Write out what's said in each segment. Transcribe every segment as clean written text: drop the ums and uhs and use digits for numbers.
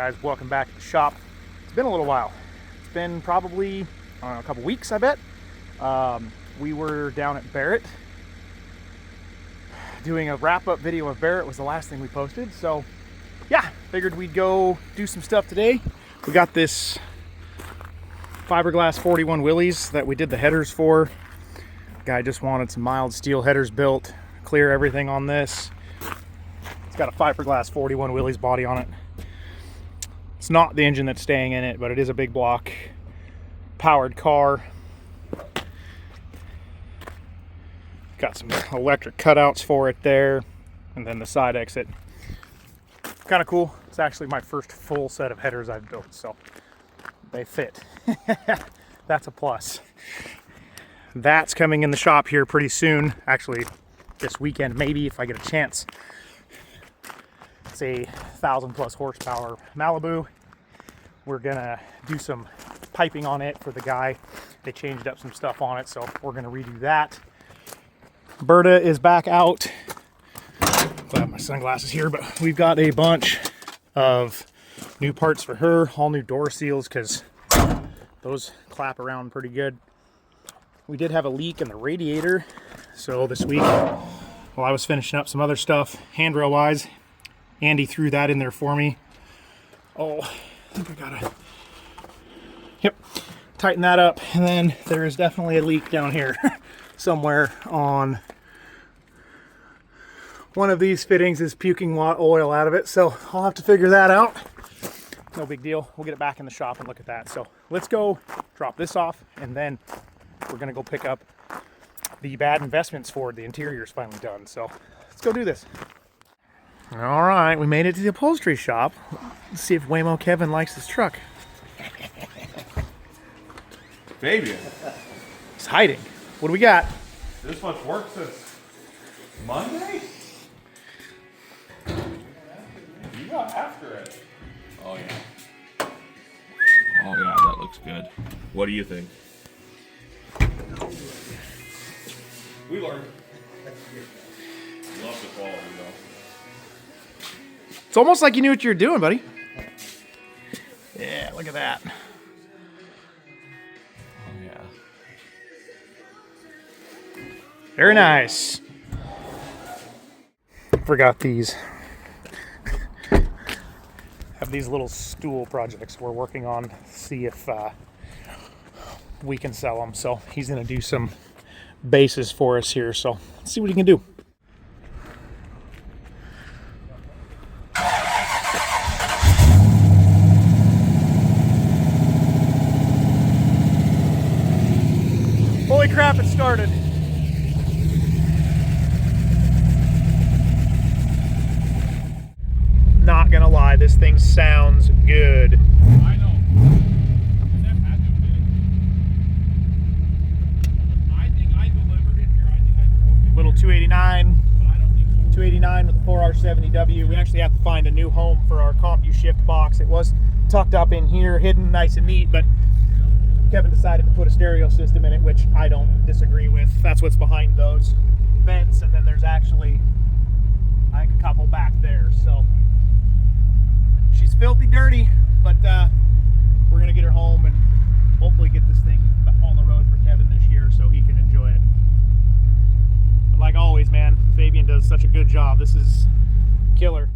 guys, welcome back to the shop. It's been a little while. It's been probably a couple weeks, I bet. We were down at Barrett doing a wrap-up video of Barrett. Was the last thing we posted, so yeah, figured we'd go do some stuff today. We got this fiberglass 41 Willys that we did the headers for. Guy just wanted some mild steel headers built, clear everything on this. It's got a fiberglass 41 Willys body on it. It's not the engine that's staying in it, but it is a big block powered car. Got some electric cutouts for it there, and then the side exit. Kind of cool. It's actually my first full set of headers I've built, so they fit. That's a plus. That's coming in the shop here pretty soon. Actually, this weekend maybe, if I get a chance. It's a 1,000+ horsepower Malibu. We're gonna do some piping on it for the guy. They changed up some stuff on it, so we're gonna redo that. Berta is back out. Glad my sunglasses here, but we've got a bunch of new parts for her. All new door seals, because those clap around pretty good. We did have a leak in the radiator, so this week, while I was finishing up some other stuff, handrail wise, Andy threw that in there for me. Oh, I think I gotta, yep, tighten that up. And then there is definitely a leak down here somewhere on one of these fittings is puking oil out of it. So I'll have to figure that out. No big deal. We'll get it back in the shop and look at that. So let's go drop this off, and then we're gonna go pick up the bad investments Ford. The interior is finally done. So let's go do this. All right, we made it to the upholstery shop. Let's see if Waymo Kevin likes this truck. Fabian. He's hiding. What do we got? This much work since Monday? You got after it. Oh yeah. Oh yeah, that looks good. What do you think? We learned. Love the quality though. It's almost like you knew what you were doing, buddy. Yeah, look at that. Oh yeah. Very nice. Forgot these. Have these little stool projects we're working on. See if we can sell them. So he's gonna do some bases for us here. So let's see what he can do. Holy crap, it started. Not gonna lie, this thing sounds good. I know. I think I delivered it here. I think I drove it. Little 289. But I don't think so. 289 with the 4R70W. We actually have to find a new home for our CompuShift box. It was tucked up in here, hidden nice and neat, but Kevin decided to put a stereo system in it, which I don't disagree with. That's what's behind those vents, and then there's actually, I think, a couple back there. So she's filthy dirty, but we're gonna get her home and hopefully get this thing on the road for Kevin this year so he can enjoy it. But like always, man, Fabian does such a good job. This is killer.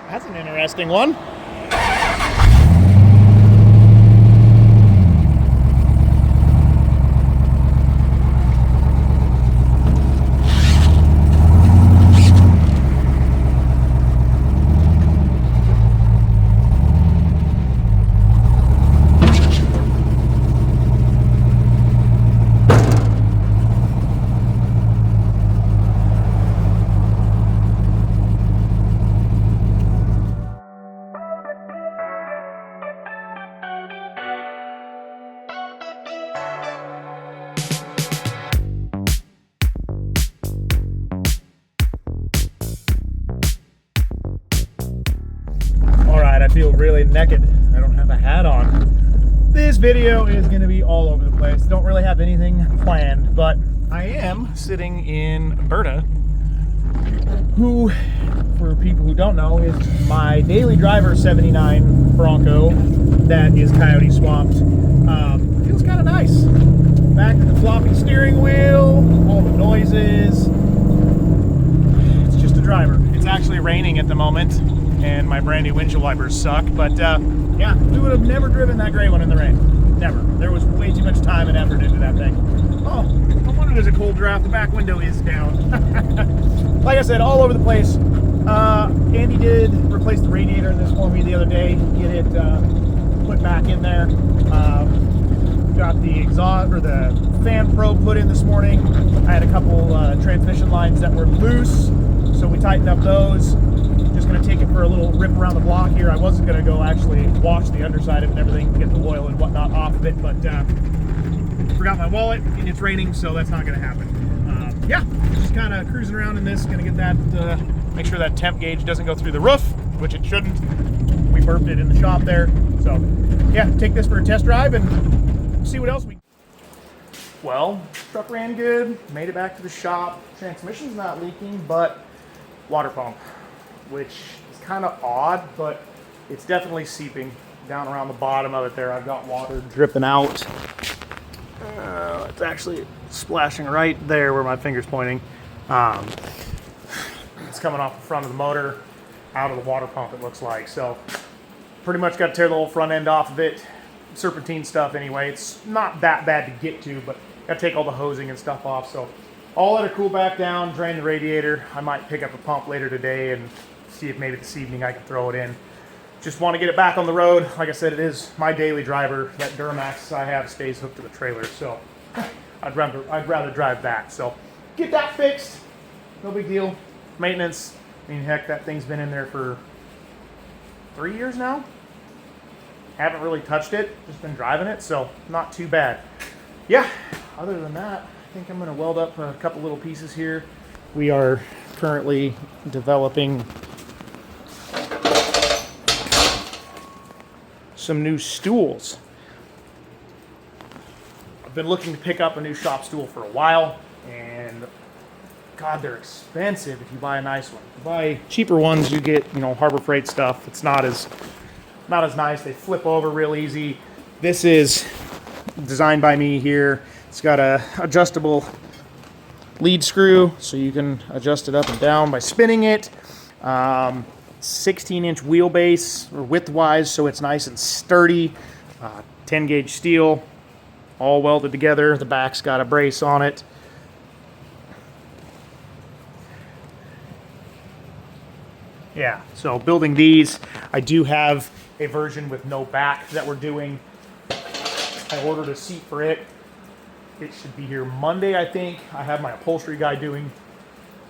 That's an interesting one. I feel really naked. I don't have a hat on. This video is going to be all over the place. Don't really have anything planned, but I am sitting in Berta, who, for people who don't know, is my daily driver 79 Bronco that is coyote swamped. Feels kind of nice. Back to the floppy steering wheel, all the noises. It's just a driver. It's actually raining at the moment, and my brand new windshield wipers suck, but yeah, we would have never driven that gray one in the rain. Never. There was way too much time and effort into that thing. Oh, no wonder there's a cold draft. The back window is down. Like I said, all over the place. Andy did replace the radiator in this for me the other day. Get it put back in there. Got the exhaust or the fan probe put in this morning. I had a couple transmission lines that were loose, so we tightened up those. Just going to take it for a little rip around the block here. I wasn't going to go actually wash the underside of it and everything to get the oil and whatnot off of it, but forgot my wallet and it's raining, so that's not going to happen. Yeah, just kind of cruising around in this. Going to get that, make sure that temp gauge doesn't go through the roof, which it shouldn't. We burped it in the shop there. So yeah, take this for a test drive and see what else we. Well, truck ran good. Made it back to the shop. Transmission's not leaking, but water pump, which is kind of odd, but it's definitely seeping down around the bottom of it there. I've got water dripping out. It's actually splashing right there where my finger's pointing. It's coming off the front of the motor, out of the water pump, it looks like. So pretty much got to tear the whole front end off of it. Serpentine stuff anyway. It's not that bad to get to, but got to take all the hosing and stuff off. So all let it cool back down, drain the radiator. I might pick up a pump later today and see if maybe this evening I can throw it in. Just want to get it back on the road. Like I said, it is my daily driver. That Duramax I have stays hooked to the trailer, so I'd rather drive that. So get that fixed. No big deal. Maintenance. I mean, heck, that thing's been in there for 3 years now. Haven't really touched it. Just been driving it, so not too bad. Yeah. Other than that, I think I'm going to weld up a couple little pieces here. We are currently developing some new stools. I've been looking to pick up a new shop stool for a while, and God, they're expensive if you buy a nice one. If you buy cheaper ones, you get, Harbor Freight stuff. It's not as nice. They flip over real easy. This is designed by me here. It's got a adjustable lead screw, so you can adjust it up and down by spinning it. 16-inch wheelbase, or width-wise, so it's nice and sturdy. 10-gauge steel, all welded together. The back's got a brace on it. Yeah, so building these, I do have a version with no back that we're doing. I ordered a seat for it. It should be here Monday, I think. I have my upholstery guy doing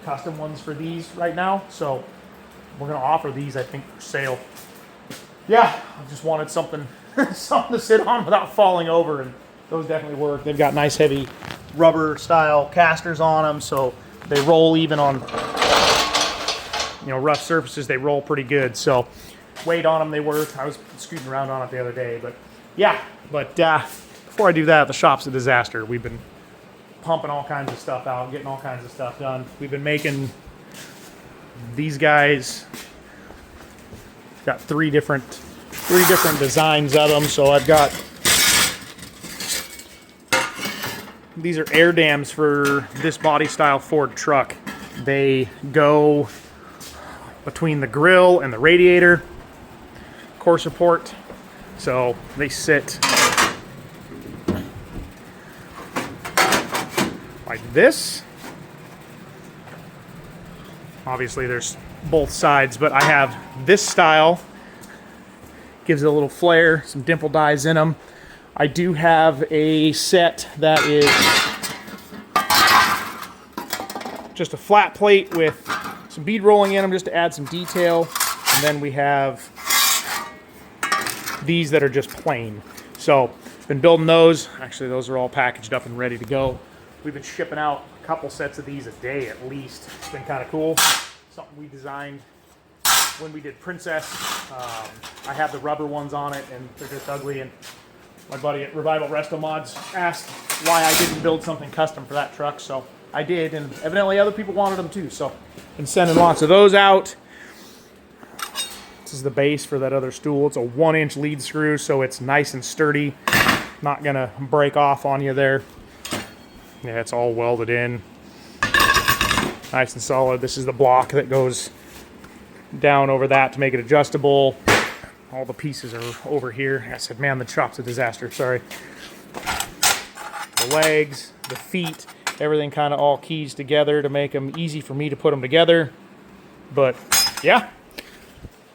custom ones for these right now, so we're going to offer these, I think, for sale. Yeah, I just wanted something something to sit on without falling over, and those definitely work. They've got nice heavy rubber style casters on them, so they roll even on rough surfaces. They roll pretty good, so weight on them, they work. I was scooting around on it the other day, but yeah. But before I do that, the shop's a disaster. We've been pumping all kinds of stuff out, getting all kinds of stuff done. We've been making these guys. Got three different designs of them. So I've got, these are air dams for this body style Ford truck. They go between the grill and the radiator core support, so they sit like this. Obviously there's both sides, but I have this style, gives it a little flair, some dimple dies in them. I do have a set that is just a flat plate with some bead rolling in them just to add some detail, and then we have these that are just plain. So been building those. Actually, those are all packaged up and ready to go. We've been shipping out a couple sets of these a day at least. It's been kind of cool. Something we designed when we did Princess. I have the rubber ones on it, and they're just ugly, and My buddy at Revival Resto Mods asked why I didn't build something custom for that truck, so I did, and evidently other people wanted them too, so been sending lots of those out. This is the base for that other stool. It's a 1-inch lead screw, so it's nice and sturdy, not gonna break off on you there. Yeah, it's all welded in, nice and solid. This is the block that goes down over that to make it adjustable. All the pieces are over here. I said, man, the shop's a disaster, sorry. The legs, the feet, everything kind of all keys together to make them easy for me to put them together. But yeah,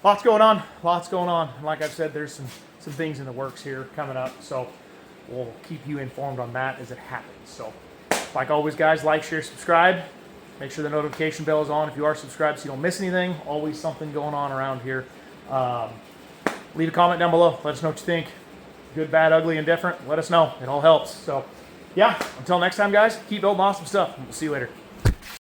lots going on, lots going on. And like I've said, there's some things in the works here coming up, so we'll keep you informed on that as it happens. So like always, guys, like, share, subscribe. Make sure the notification bell is on if you are subscribed so you don't miss anything. Always something going on around here. Leave a comment down below. Let us know what you think. Good, bad, ugly, indifferent. Let us know. It all helps. So, yeah, until next time, guys, keep building awesome stuff. We'll see you later.